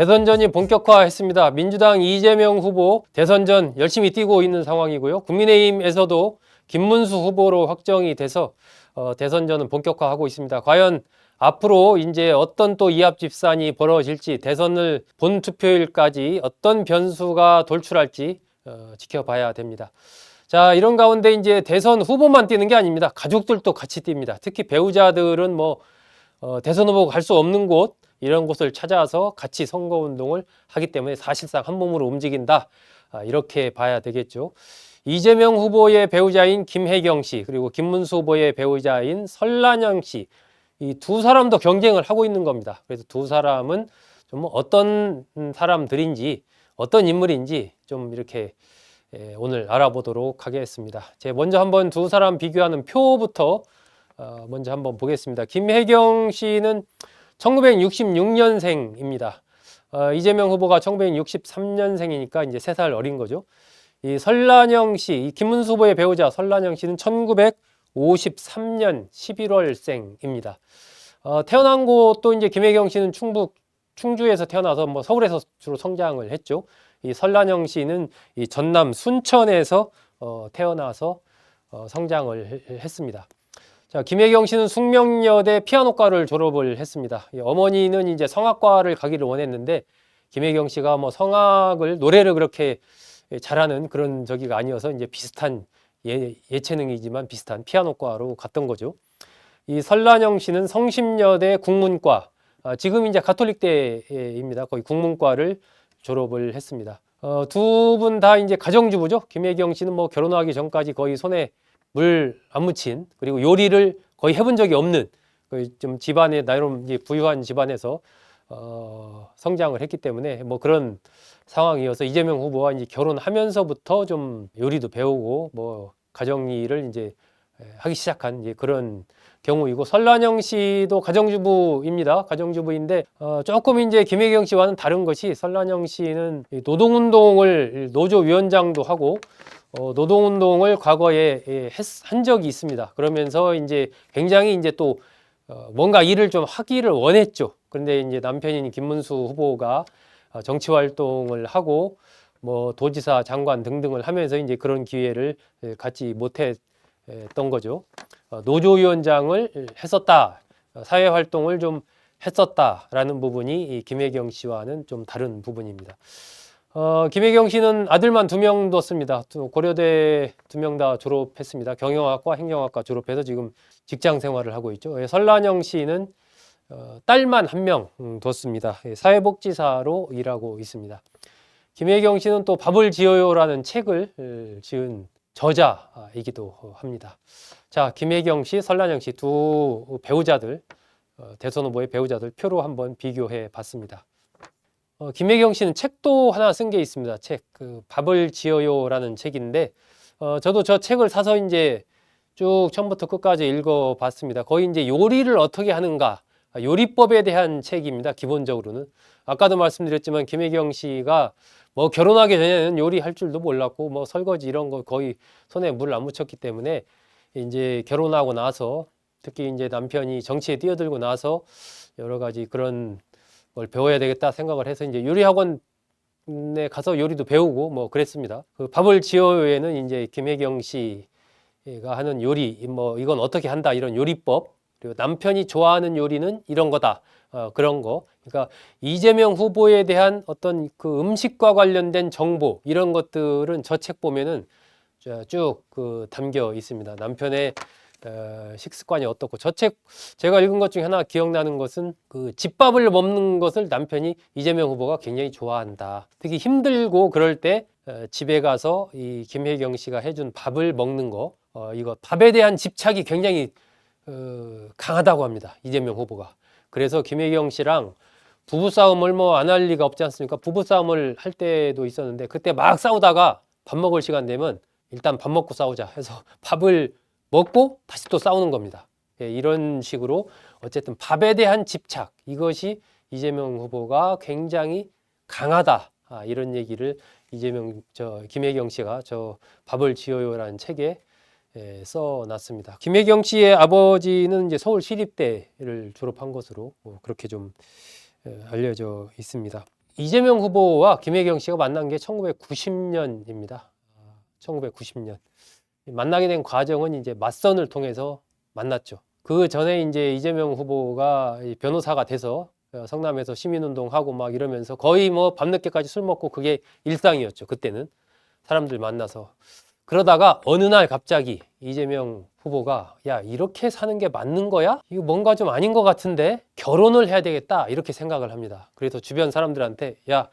대선전이 본격화했습니다. 민주당 이재명 후보 대선전 열심히 뛰고 있는 상황이고요. 국민의힘에서도 김문수 후보로 확정이 돼서 대선전은 본격화하고 있습니다. 과연 앞으로 이제 어떤 또 이합집산이 벌어질지, 대선을 본 투표일까지 어떤 변수가 돌출할지 지켜봐야 됩니다. 자, 이런 가운데 이제 대선 후보만 뛰는 게 아닙니다. 가족들도 같이 뜁니다. 특히 배우자들은 대선 후보가 갈 수 없는 곳, 이런 곳을 찾아서 같이 선거운동을 하기 때문에 사실상 한 몸으로 움직인다, 이렇게 봐야 되겠죠. 이재명 후보의 배우자인 김혜경 씨, 그리고 김문수 후보의 배우자인 설란영 씨, 이 두 사람도 경쟁을 하고 있는 겁니다. 그래서 두 사람은 좀 어떤 사람들인지, 어떤 인물인지 좀 이렇게 오늘 알아보도록 하겠습니다. 제가 먼저 한번 두 사람 비교하는 표부터 먼저 한번 보겠습니다. 김혜경 씨는 1966년생입니다. 이재명 후보가 1963년생이니까 이제 3살 어린 거죠. 이 설란영 씨, 이 김문수 후보의 배우자 설란영 씨는 1953년 11월생입니다. 태어난 곳도 이제 김혜경 씨는 충주에서 태어나서 서울에서 주로 성장을 했죠. 이 설란영 씨는 이 전남 순천에서 태어나서 성장을 했습니다. 자, 김혜경 씨는 숙명여대 피아노과를 졸업을 했습니다. 어머니는 이제 성악과를 가기를 원했는데 김혜경 씨가 노래를 그렇게 잘하는 그런 저기가 아니어서 이제 비슷한 예체능이지만 비슷한 피아노과로 갔던 거죠. 이 설란영 씨는 성심여대 국문과, 지금 이제 가톨릭대입니다. 거의 국문과를 졸업을 했습니다. 두 분 다 이제 가정주부죠. 김혜경 씨는 결혼하기 전까지 거의 손에 물 안 묻힌, 그리고 요리를 거의 해본 적이 없는, 거의 좀 집안에 나름 부유한 집안에서 성장을 했기 때문에 그런 상황이어서 이재명 후보와 이제 결혼하면서부터 좀 요리도 배우고 가정일을 이제 하기 시작한 이제 그런 경우이고, 설란영 씨도 가정주부입니다. 가정주부인데 조금 이제 김혜경 씨와는 다른 것이, 설란영 씨는 노동운동을 노조위원장도 하고 노동운동을 과거에 한 적이 있습니다. 그러면서 이제 굉장히 이제 또 뭔가 일을 좀 하기를 원했죠. 그런데 이제 남편인 김문수 후보가 정치활동을 하고 도지사, 장관 등등을 하면서 이제 그런 기회를 갖지 못했던 거죠. 노조위원장을 했었다, 사회활동을 좀 했었다라는 부분이 이 김혜경 씨와는 좀 다른 부분입니다. 김혜경 씨는 아들만 2명 뒀습니다. 고려대 2명 다 졸업했습니다. 경영학과, 행정학과 졸업해서 지금 직장 생활을 하고 있죠. 설란영 씨는 딸만 1명 뒀습니다. 사회복지사로 일하고 있습니다. 김혜경 씨는 또 밥을 지어요라는 책을 지은 저자이기도 합니다. 자, 김혜경 씨, 설란영 씨 두 배우자들, 대선 후보의 배우자들 표로 한번 비교해 봤습니다. 김혜경 씨는 책도 하나 쓴 게 있습니다. 책, 밥을 지어요라는 책인데, 저도 저 책을 사서 이제 쭉 처음부터 끝까지 읽어봤습니다. 거의 이제 요리를 어떻게 하는가, 요리법에 대한 책입니다. 기본적으로는. 아까도 말씀드렸지만 김혜경 씨가 결혼하기 전에는 요리할 줄도 몰랐고 설거지 이런 거 거의 손에 물 안 묻혔기 때문에 이제 결혼하고 나서, 특히 이제 남편이 정치에 뛰어들고 나서 여러 가지 그런 걸 배워야 되겠다 생각을 해서 이제 요리학원에 가서 요리도 배우고 그랬습니다. 그 밥을 지어요에는 이제 김혜경 씨가 하는 요리, 이건 어떻게 한다, 이런 요리법, 그리고 남편이 좋아하는 요리는 이런 거다, 그런 거. 그러니까 이재명 후보에 대한 어떤 그 음식과 관련된 정보, 이런 것들은 저 책 보면은 쭉 담겨 있습니다. 남편의 식습관이 어떻고, 저 책 제가 읽은 것 중에 하나 기억나는 것은 그 집밥을 먹는 것을 남편이, 이재명 후보가 굉장히 좋아한다. 특히 힘들고 그럴 때 집에 가서 이 김혜경 씨가 해준 밥을 먹는 거, 이거 밥에 대한 집착이 굉장히 강하다고 합니다. 이재명 후보가. 그래서 김혜경 씨랑 부부싸움을 안 할 리가 없지 않습니까? 부부싸움을 할 때도 있었는데, 그때 막 싸우다가 밥 먹을 시간 되면 일단 밥 먹고 싸우자 해서 밥을 먹고 다시 또 싸우는 겁니다. 이런 식으로 어쨌든 밥에 대한 집착, 이것이 이재명 후보가 굉장히 강하다, 이런 얘기를 김혜경 씨가 저 밥을 지어요라는 책에 써놨습니다. 김혜경 씨의 아버지는 이제 서울 시립대를 졸업한 것으로 그렇게 좀 알려져 있습니다. 이재명 후보와 김혜경 씨가 만난 게 1990년입니다. 1990년. 만나게 된 과정은 이제 맞선을 통해서 만났죠. 그 전에 이제 이재명 후보가 변호사가 돼서 성남에서 시민운동하고 막 이러면서 거의 뭐 밤늦게까지 술 먹고 그게 일상이었죠. 그때는 사람들 만나서. 그러다가 어느 날 갑자기 이재명 후보가 야, 이렇게 사는 게 맞는 거야? 이거 뭔가 좀 아닌 것 같은데 결혼을 해야 되겠다 이렇게 생각을 합니다. 그래서 주변 사람들한테 야,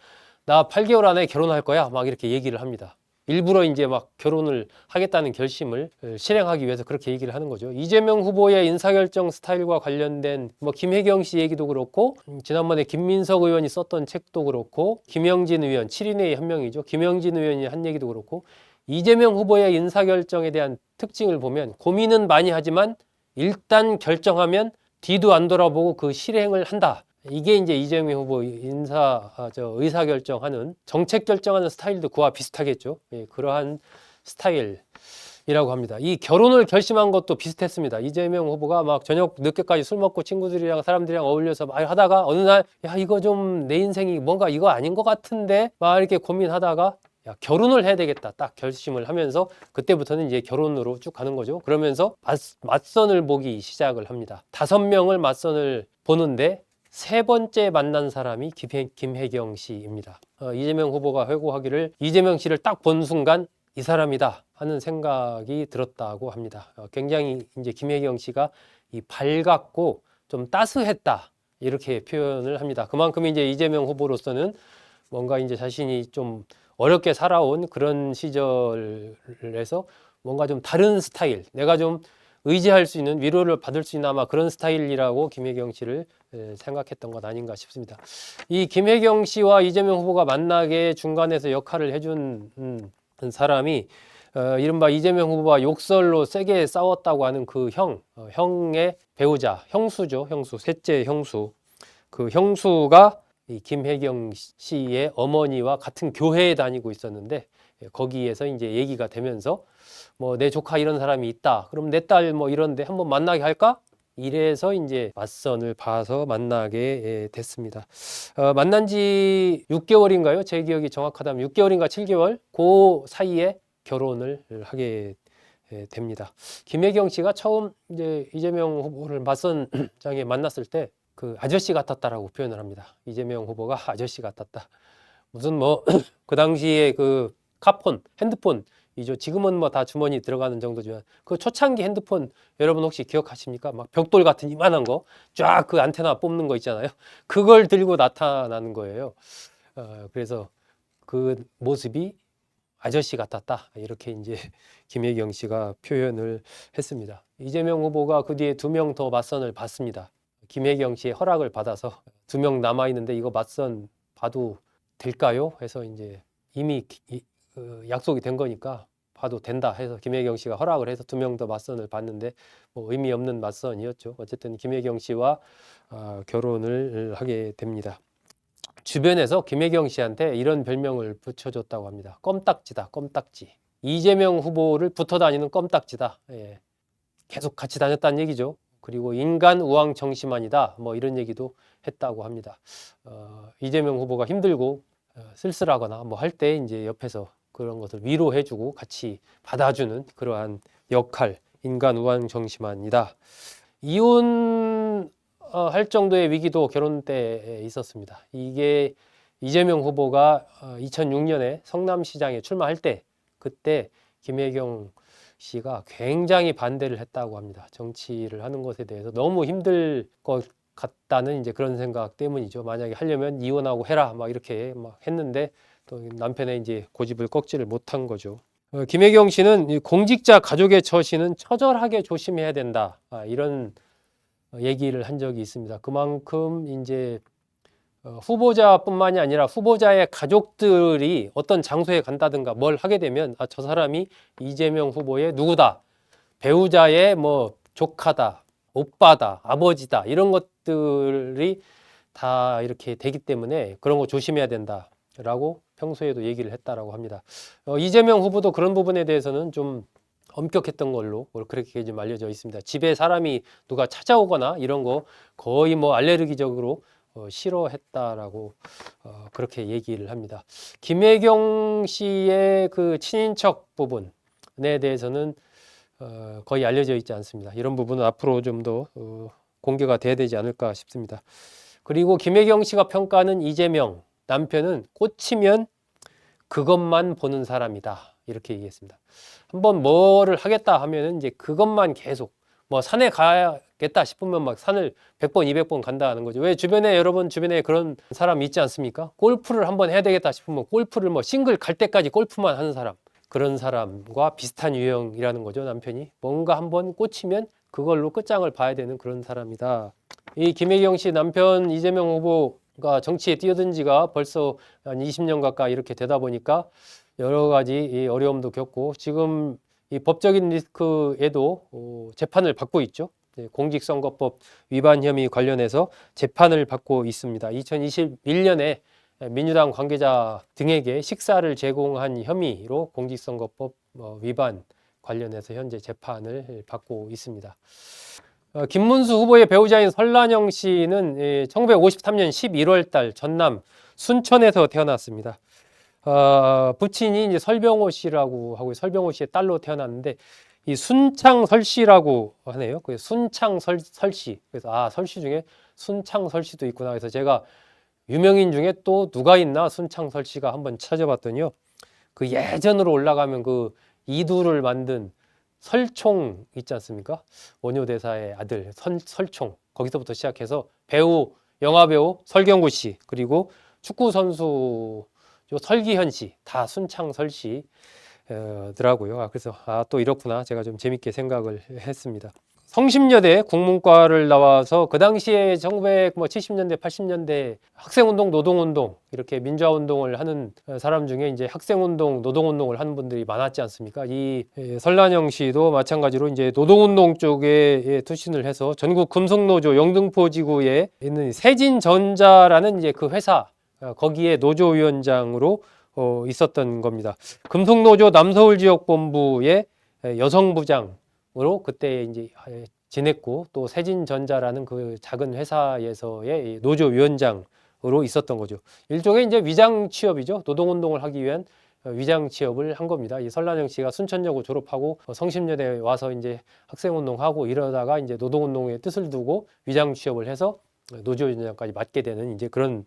나 8개월 안에 결혼할 거야 막 이렇게 얘기를 합니다. 일부러 이제 막 결혼을 하겠다는 결심을 실행하기 위해서 그렇게 얘기를 하는 거죠. 이재명 후보의 인사결정 스타일과 관련된 뭐 김혜경 씨 얘기도 그렇고 지난번에 김민석 의원이 썼던 책도 그렇고 김영진 의원 7인회의 한 명이죠. 김영진 의원이 한 얘기도 그렇고 이재명 후보의 인사결정에 대한 특징을 보면 고민은 많이 하지만 일단 결정하면 뒤도 안 돌아보고 그 실행을 한다. 이게 이제 이재명 후보 의사결정하는 정책 결정하는 스타일도 그와 비슷하겠죠. 예, 그러한 스타일이라고 합니다. 이 결혼을 결심한 것도 비슷했습니다. 이재명 후보가 막 저녁 늦게까지 술 먹고 친구들이랑 사람들이랑 어울려서 막 하다가 어느 날 야, 이거 좀 내 인생이 뭔가 이거 아닌 것 같은데 막 이렇게 고민하다가 야, 결혼을 해야 되겠다 딱 결심을 하면서 그때부터는 이제 결혼으로 쭉 가는 거죠. 그러면서 맞선을 보기 시작을 합니다. 5명을 맞선을 보는데 세 번째 만난 사람이 김혜경 씨입니다. 이재명 후보가 회고하기를 이재명 씨를 딱 본 순간 이 사람이다 하는 생각이 들었다고 합니다. 굉장히 이제 김혜경 씨가 이 밝았고 좀 따스했다 이렇게 표현을 합니다. 그만큼 이제 이재명 후보로서는 뭔가 이제 자신이 좀 어렵게 살아온 그런 시절에서 뭔가 좀 다른 스타일, 내가 좀 의지할 수 있는 위로를 받을 수 있는 아마 그런 스타일이라고 김혜경 씨를 생각했던 것 아닌가 싶습니다. 이 김혜경 씨와 이재명 후보가 만나게 중간에서 역할을 해준 사람이 이른바 이재명 후보와 욕설로 세게 싸웠다고 하는 그 형의 배우자, 형수죠. 형수, 셋째 형수. 그 형수가 이 김혜경 씨의 어머니와 같은 교회에 다니고 있었는데 거기에서 이제 얘기가 되면서 뭐 내 조카 이런 사람이 있다. 그럼 내 딸 뭐 이런데 한번 만나게 할까? 이래서 이제 맞선을 봐서 만나게 됐습니다. 만난 지 6개월인가요? 제 기억이 정확하다면 6개월인가 7개월? 그 사이에 결혼을 하게 됩니다. 김혜경 씨가 처음 이제 이재명 후보를 맞선장에 만났을 때 그 아저씨 같았다라고 표현을 합니다. 이재명 후보가 아저씨 같았다. 무슨 뭐 그 당시에 그 카폰, 핸드폰 이죠. 지금은 뭐 다 주머니 들어가는 정도지만 그 초창기 핸드폰 여러분 혹시 기억하십니까? 막 벽돌 같은 이만한 거 쫙 그 안테나 뽑는 거 있잖아요. 그걸 들고 나타나는 거예요. 그래서 그 모습이 아저씨 같았다. 이렇게 이제 김혜경 씨가 표현을 했습니다. 이재명 후보가 그 뒤에 2명 더 맞선을 받습니다. 김혜경 씨의 허락을 받아서 2명 남아 있는데 이거 맞선 봐도 될까요? 해서 이제 이미 약속이 된 거니까 봐도 된다 해서 김혜경 씨가 허락을 해서 2명 더 맞선을 받는데 뭐 의미 없는 맞선이었죠. 어쨌든 김혜경 씨와 결혼을 하게 됩니다. 주변에서 김혜경 씨한테 이런 별명을 붙여줬다고 합니다. 껌딱지다, 껌딱지. 이재명 후보를 붙어 다니는 껌딱지다. 예. 계속 같이 다녔다는 얘기죠. 그리고 인간 우왕정심환이다. 뭐 이런 얘기도 했다고 합니다. 이재명 후보가 힘들고 쓸쓸하거나 뭐 할 때 이제 옆에서 그런 것을 위로해주고 같이 받아주는 그러한 역할, 인간 우왕정심환이다. 이혼할 정도의 위기도 결혼 때 있었습니다. 이게 이재명 후보가 2006년에 성남시장에 출마할 때 그때 김혜경 씨가 굉장히 반대를 했다고 합니다. 정치를 하는 것에 대해서 너무 힘들 것 같다는 이제 그런 생각 때문이죠. 만약에 하려면 이혼하고 해라 막 이렇게 막 했는데 또 남편의 이제 고집을 꺾지를 못한 거죠. 김혜경 씨는 공직자 가족의 처신은 처절하게 조심해야 된다. 이런 얘기를 한 적이 있습니다. 그만큼 이제 후보자뿐만이 아니라 후보자의 가족들이 어떤 장소에 간다든가 뭘 하게 되면 저 사람이 이재명 후보의 누구다, 배우자의 뭐 조카다, 오빠다, 아버지다 이런 것들이 다 이렇게 되기 때문에 그런 거 조심해야 된다라고 평소에도 얘기를 했다라고 합니다. 이재명 후보도 그런 부분에 대해서는 좀 엄격했던 걸로 그렇게 좀 알려져 있습니다. 집에 사람이 누가 찾아오거나 이런 거 거의 뭐 알레르기적으로 싫어했다라고 그렇게 얘기를 합니다. 김혜경 씨의 그 친인척 부분에 대해서는 거의 알려져 있지 않습니다. 이런 부분은 앞으로 좀 더 공개가 돼야 되지 않을까 싶습니다. 그리고 김혜경 씨가 평가하는 이재명 남편은 꽂히면 그것만 보는 사람이다, 이렇게 얘기했습니다. 한번 뭐를 하겠다 하면은 이제 그것만 계속, 뭐 산에 가야겠다 싶으면 막 산을 100번 200번 간다 하는 거죠. 왜 주변에, 여러분 주변에 그런 사람 있지 않습니까? 골프를 한번 해야 되겠다 싶으면 골프를 뭐 싱글 갈 때까지 골프만 하는 사람, 그런 사람과 비슷한 유형이라는 거죠. 남편이 뭔가 한번 꽂히면 그걸로 끝장을 봐야 되는 그런 사람이다. 이 김혜경 씨 남편 이재명 후보가 정치에 뛰어든 지가 벌써 한 20년 가까이 이렇게 되다 보니까 여러 가지 이 어려움도 겪고, 지금 이 법적인 리스크에도 재판을 받고 있죠. 공직선거법 위반 혐의 관련해서 재판을 받고 있습니다. 2021년에 민주당 관계자 등에게 식사를 제공한 혐의로 공직선거법 위반 관련해서 현재 재판을 받고 있습니다. 김문수 후보의 배우자인 설란영 씨는 1953년 11월 달 전남 순천에서 태어났습니다. 부친이 이제 설병호 씨라고 하고, 설병호 씨의 딸로 태어났는데, 이 순창설 씨라고 하네요. 그 순창설 씨. 그래서 설씨 중에 순창설 씨도 있구나. 그래서 제가 유명인 중에 또 누가 있나 순창설 씨가 한번 찾아봤더니요, 그 예전으로 올라가면 그 이두를 만든 설총 있지 않습니까? 원효대사의 아들 설총, 거기서부터 시작해서 배우, 영화배우 설경구 씨, 그리고 축구 선수 설기현 씨, 다 순창설 씨더라고요. 그래서 또 이렇구나, 제가 좀 재밌게 생각을 했습니다. 성심여대 국문과를 나와서 그 당시에 1970년대, 80년대 학생운동, 노동운동, 이렇게 민주화운동을 하는 사람 중에 이제 학생운동, 노동운동을 하는 분들이 많았지 않습니까? 이 설란영 씨도 마찬가지로 이제 노동운동 쪽에 투신을 해서 전국 금속노조 영등포 지구에 있는 세진전자라는 이제 그 회사, 거기에 노조위원장으로 있었던 겁니다. 금속노조 남서울 지역본부의 여성부장으로 그때 이제 지냈고, 또 세진전자라는 그 작은 회사에서의 노조위원장으로 있었던 거죠. 일종의 이제 위장 취업이죠. 노동운동을 하기 위한 위장 취업을 한 겁니다. 이 설란영 씨가 순천여고 졸업하고 성심여대 와서 이제 학생운동하고 이러다가 이제 노동운동의 뜻을 두고 위장 취업을 해서 노조위원장까지 맡게 되는 이제 그런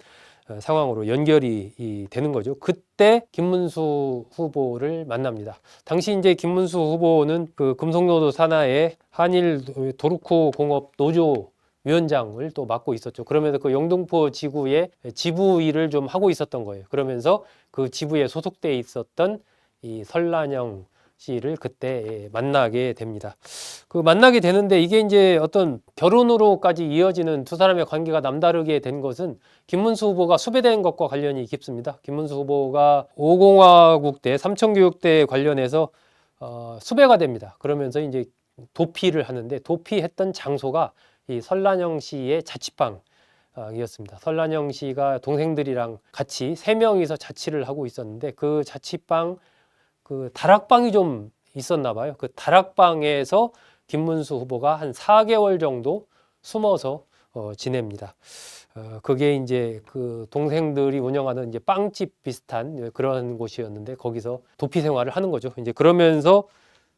상황으로 연결이 되는 거죠. 그때 김문수 후보를 만납니다. 당시 이제 김문수 후보는 그 금속노조 산하의 한일 도르코 공업 노조 위원장을 또 맡고 있었죠. 그러면서 그 영등포 지구의 지부 일을 좀 하고 있었던 거예요. 그러면서 그 지부에 소속돼 있었던 이 설란영 씨를 그때 만나게 됩니다. 그 만나게 되는데, 이게 이제 어떤 결혼으로까지 이어지는 두 사람의 관계가 남다르게 된 것은 김문수 후보가 수배된 것과 관련이 깊습니다. 김문수 후보가 5공화국 때 삼천교육대 관련해서 수배가 됩니다. 그러면서 이제 도피를 하는데, 도피했던 장소가 이 설란영 씨의 자취방이었습니다. 설란영 씨가 동생들이랑 같이 3명이서 자취를 하고 있었는데, 그 자취방, 그 다락방이 좀 있었나 봐요. 그 다락방에서 김문수 후보가 한 4개월 정도 숨어서 지냅니다. 그게 이제 그 동생들이 운영하는 이제 빵집 비슷한 그런 곳이었는데, 거기서 도피 생활을 하는 거죠. 이제 그러면서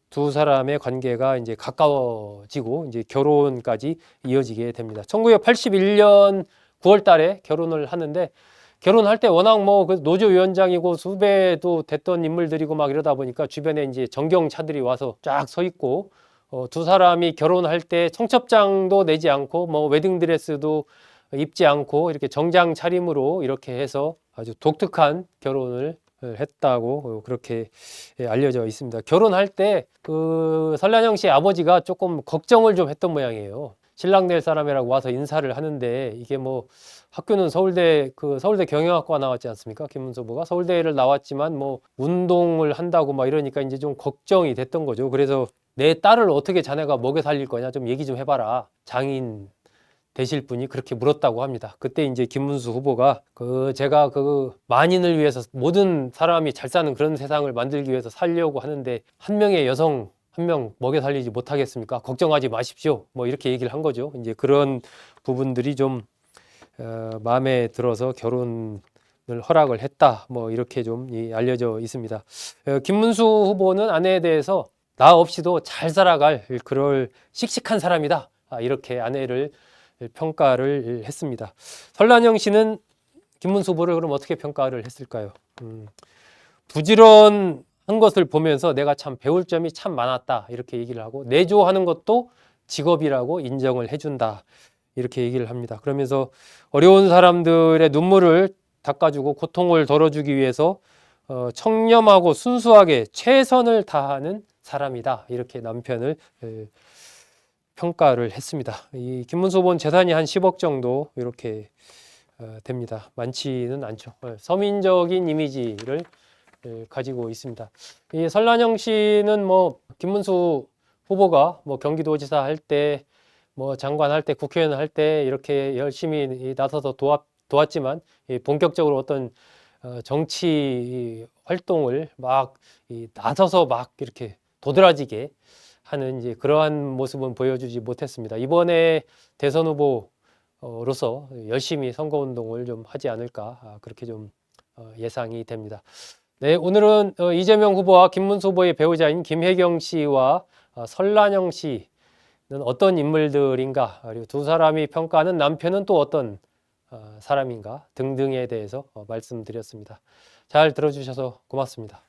두 사람의 관계가 이제 가까워지고 이제 결혼까지 이어지게 됩니다. 1981년 9월 달에 결혼을 하는데, 결혼할 때 워낙 뭐 그 노조위원장이고 수배도 됐던 인물들이고 막 이러다 보니까 주변에 이제 정경차들이 와서 쫙 서 있고, 두 사람이 결혼할 때 청첩장도 내지 않고 뭐 웨딩드레스도 입지 않고 이렇게 정장 차림으로 이렇게 해서 아주 독특한 결혼을 했다고 그렇게 알려져 있습니다. 결혼할 때 그 설란영 씨 아버지가 조금 걱정을 좀 했던 모양이에요. 신랑 될 사람이라고 와서 인사를 하는데, 이게 뭐 학교는 서울대 경영학과 나왔지 않습니까? 김문수 후보가 서울대를 나왔지만 뭐 운동을 한다고 막 이러니까 이제 좀 걱정이 됐던 거죠. 그래서 내 딸을 어떻게 자네가 먹여 살릴 거냐, 좀 얘기 좀 해봐라, 장인 되실 분이 그렇게 물었다고 합니다. 그때 이제 김문수 후보가 제가 그 만인을 위해서, 모든 사람이 잘 사는 그런 세상을 만들기 위해서 살려고 하는데 한 명의 여성 한 명 먹여 살리지 못하겠습니까? 걱정하지 마십시오. 뭐 이렇게 얘기를 한 거죠. 이제 그런 부분들이 좀 마음에 들어서 결혼을 허락을 했다. 뭐 이렇게 좀 알려져 있습니다. 김문수 후보는 아내에 대해서 나 없이도 잘 살아갈 그럴 씩씩한 사람이다. 이렇게 아내를 평가를 했습니다. 설란영 씨는 김문수 후보를 그럼 어떻게 평가를 했을까요? 부지런한 것을 보면서 내가 참 배울 점이 참 많았다. 이렇게 얘기를 하고 내조하는 것도 직업이라고 인정을 해준다. 이렇게 얘기를 합니다. 그러면서 어려운 사람들의 눈물을 닦아주고 고통을 덜어주기 위해서 청렴하고 순수하게 최선을 다하는 사람이다. 이렇게 남편을 평가를 했습니다. 이 김문수 후보는 재산이 한 10억 정도 이렇게 됩니다. 많지는 않죠. 서민적인 이미지를 가지고 있습니다. 이 설란영 씨는 뭐 김문수 후보가 뭐 경기도지사 할 때, 뭐 장관 할 때, 국회의원 할 때 이렇게 열심히 나서서 도왔지만 본격적으로 어떤 정치 활동을 막 나서서 막 이렇게 도드라지게 하는 이제 그러한 모습은 보여주지 못했습니다. 이번에 대선 후보로서 열심히 선거운동을 좀 하지 않을까 그렇게 좀 예상이 됩니다. 네, 오늘은 이재명 후보와 김문수 후보의 배우자인 김혜경 씨와 설란영 씨는 어떤 인물들인가, 그리고 두 사람이 평가하는 남편은 또 어떤 사람인가 등등에 대해서 말씀드렸습니다. 잘 들어주셔서 고맙습니다.